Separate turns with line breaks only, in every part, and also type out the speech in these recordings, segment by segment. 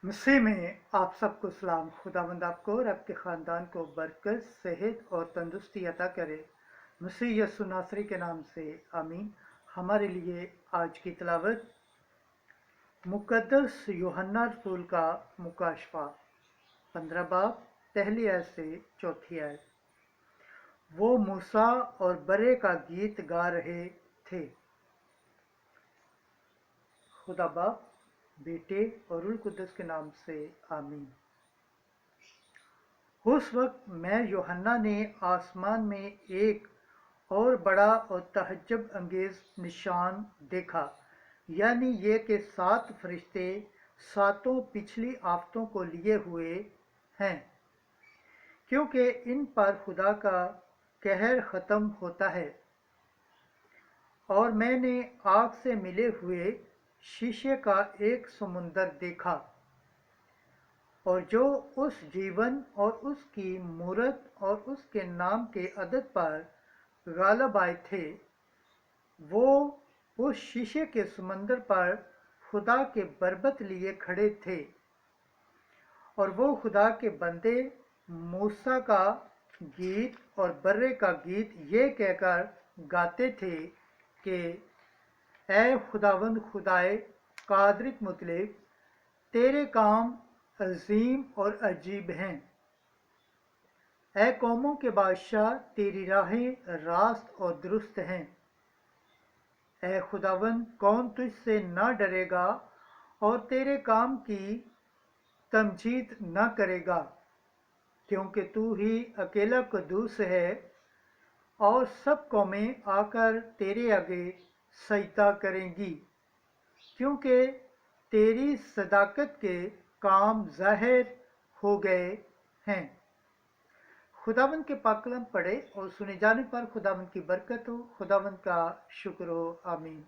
मसीह में आप सबको सलाम। खुदावंद आपको और आपके ख़ानदान को बरकत, सेहत और तंदुरुस्ती अता करे। मसीह यस्सु नासरी के नाम से आमीन। हमारे लिए आज की तिलावत मुक़द्दस यूहन्ना रसूल का मुकाशफा 15 बाब पहली आयत से चौथी आयत। वो मूसा और बरे का गीत गा रहे थे। खुदा बाप, बेटे और रूह कुद्दस के नाम से आमीन। उस वक्त मैं यूहन्ना ने आसमान में एक और बड़ा और तहज्जुब अंगेज निशान देखा, यानी ये कि 7 फरिश्ते सातों पिछली आफतों को लिए हुए हैं, क्योंकि इन पर खुदा का कहर ख़त्म होता है। और मैंने आग से मिले हुए शीशे का एक समुंदर देखा, और जो उस जीवन और उसकी मूरत और उसके नाम के अदद पर गालिब आए थे, वो उस शीशे के समंदर पर खुदा के बरबत लिए खड़े थे। और वो खुदा के बंदे मूसा का गीत और बर्रे का गीत ये कहकर गाते थे कि ऐ खुदावंद खुदाए कादरिक मुतलिक, तेरे काम अजीम और अजीब हैं। ऐ कौमों के बादशाह, तेरी राहें रास्त और दुरुस्त हैं। ऐ खुदावंद, कौन तुझसे न डरेगा और तेरे काम की तमजीद न करेगा, क्योंकि तू ही अकेला कदूस है और सब कौमें आकर तेरे आगे सजदा करेंगी, क्योंकि तेरी सदाकत के काम ज़ाहिर हो गए हैं। खुदावंद के पाक कलाम पढ़े और सुने जाने पर खुदावंद की बरकत हो, खुदावंद का शुक्र हो, आमीन।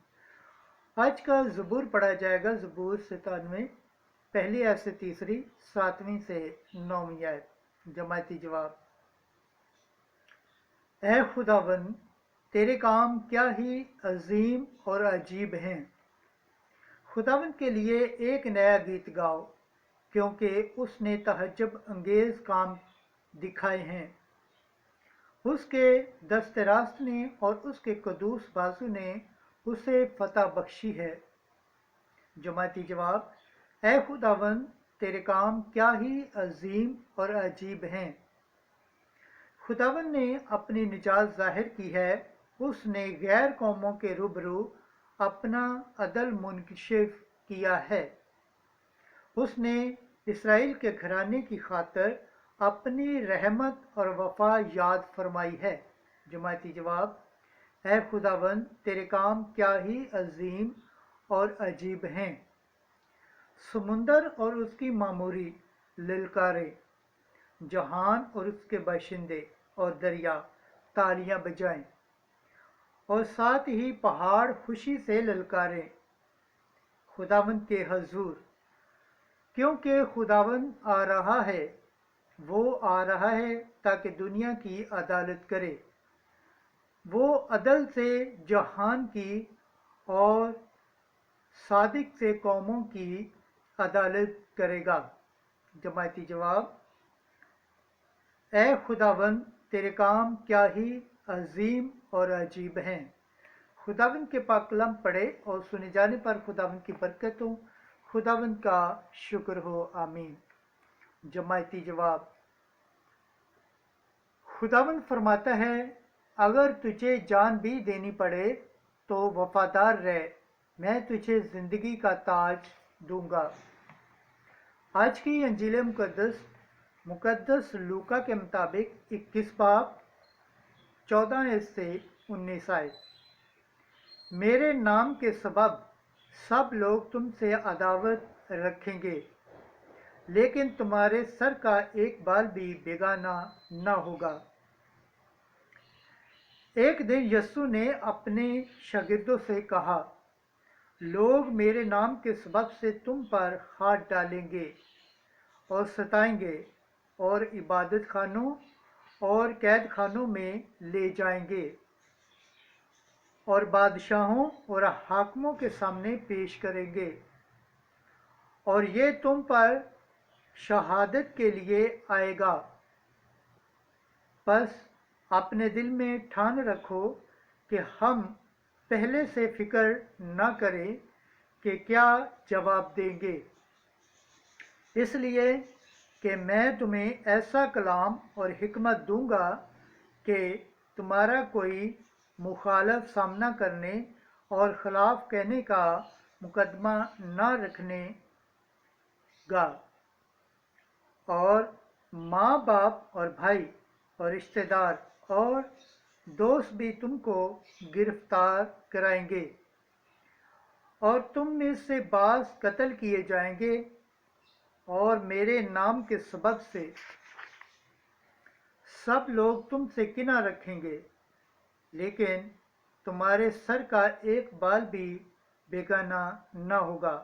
आज का ज़बूर पढ़ा जाएगा, ज़बूर 97 पहली आयत से तीसरी, 7वीं से 9वीं आयत। जमायती जवाब। ऐ खुदावंद, तेरे काम क्या ही अजीम और अजीब हैं। खुदावंद के लिए एक नया गीत गाओ, क्योंकि उसने तहज्जुब अंगेज काम दिखाए हैं। उसके दस्तरास्त ने और उसके कदूस बाजू ने उसे फतह बख्शी है। जमाती जवाब। ऐ खुदावंद, तेरे काम क्या ही अजीम और अजीब हैं। खुदावंद ने अपनी निजात जाहिर की है। उसने गैर कौमों के रूबरू अपना अदल मुनकशिफ किया है। उसने इसराइल के घराने की खातर अपनी रहमत और वफा याद फरमाई है। जमाती जवाब। ऐ खुदावंद, तेरे काम क्या ही अजीम और अजीब हैं। समुंदर और उसकी मामूरी ललकारे, जहान और उसके बाशिंदे और दरिया तालियां बजाएं, और साथ ही पहाड़ खुशी से ललकारें खुदावंद के हजूर, क्योंकि खुदावंद आ रहा है। वो आ रहा है ताकि दुनिया की अदालत करे। वो अदल से जहान की और सादिक से कौमों की अदालत करेगा। जमायती जवाब। ऐ खुदावंद, तेरे काम क्या ही अजीम और अजीब हैं। खुदावंद के पाक कलाम पढ़े और सुने जाने पर खुदावंद की बरकत हो, खुदावंद का शुक्र हो, आमीन। जमायती जवाब। खुदावंद फरमाता है, अगर तुझे जान भी देनी पड़े तो वफादार रह, मैं तुझे ज़िंदगी का ताज दूंगा। आज की अंजील मुकद्दस लूका के मुताबिक 21 बाब 14 आयत से 19 आयत। मेरे नाम के सबब सब लोग तुमसे अदावत रखेंगे, लेकिन तुम्हारे सर का एक बाल भी बेगाना न होगा। एक दिन यस्सु ने अपने शागिर्दों से कहा, लोग मेरे नाम के सबब से तुम पर हाथ डालेंगे और सताएंगे और इबादत खानों और कैद खानों में ले जाएंगे और बादशाहों और हाकिमों के सामने पेश करेंगे, اور یہ تم پر شہادت کے لیے آئے گا۔ بس اپنے دل میں ٹھان رکھو کہ ہم پہلے سے فکر نہ کریں کہ کیا جواب دیں گے، اس لیے کہ میں تمہیں ایسا کلام اور حکمت دوں گا کہ تمہارا کوئی مخالف سامنا کرنے اور خلاف کہنے کا مقدمہ نہ رکھنے گا، اور ماں باپ اور بھائی اور رشتہ دار اور دوست بھی تم کو گرفتار کرائیں گے، اور تم میں سے بعض قتل کیے جائیں گے، اور میرے نام کے سبب سے سب لوگ تم سے کناہ رکھیں گے، لیکن تمہارے سر کا ایک بال بھی بیگانہ نہ ہوگا۔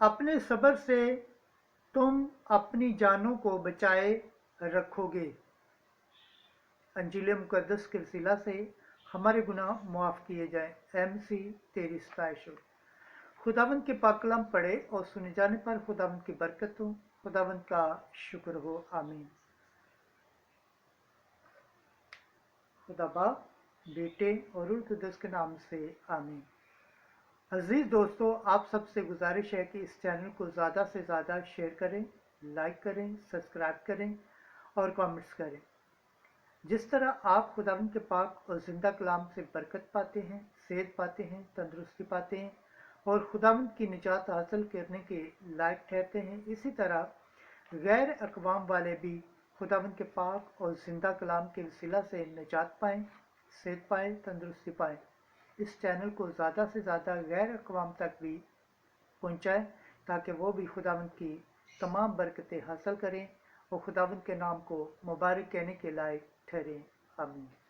اپنے صبر سے تم اپنی جانوں کو بچائے رکھو گے۔ انجیل مقدس کے وسیلہ سے ہمارے گناہ معاف کیے جائیں۔ ایم سی تیری ستائش ہو۔ خداوند کے پاک کلام پڑھے اور سنے جانے پر خداوند کی برکت ہو، خداوند کا شکر ہو، آمین۔ خدا باپ، بیٹے اور روح القدس کے نام سے آمین۔ عزیز دوستو، آپ سب سے گزارش ہے کہ اس چینل کو زیادہ سے زیادہ شیئر کریں، لائک کریں، سبسکرائب کریں اور کامنٹس کریں۔ جس طرح آپ خداوند کے پاک اور زندہ کلام سے برکت پاتے ہیں، صحت پاتے ہیں، تندرستی پاتے ہیں اور خداوند کی نجات حاصل کرنے کے لائق ٹھہرتے ہیں، اسی طرح غیر اقوام والے بھی خداوند کے پاک اور زندہ کلام کے وسیلہ سے نجات پائیں، صحت پائیں، تندرستی پائیں۔ اس چینل کو زیادہ سے زیادہ غیر اقوام تک بھی پہنچائیں تاکہ وہ بھی خداوند کی تمام برکتیں حاصل کریں اور خداوند کے نام کو مبارک کہنے کے لائق ٹھہریں۔ آمین۔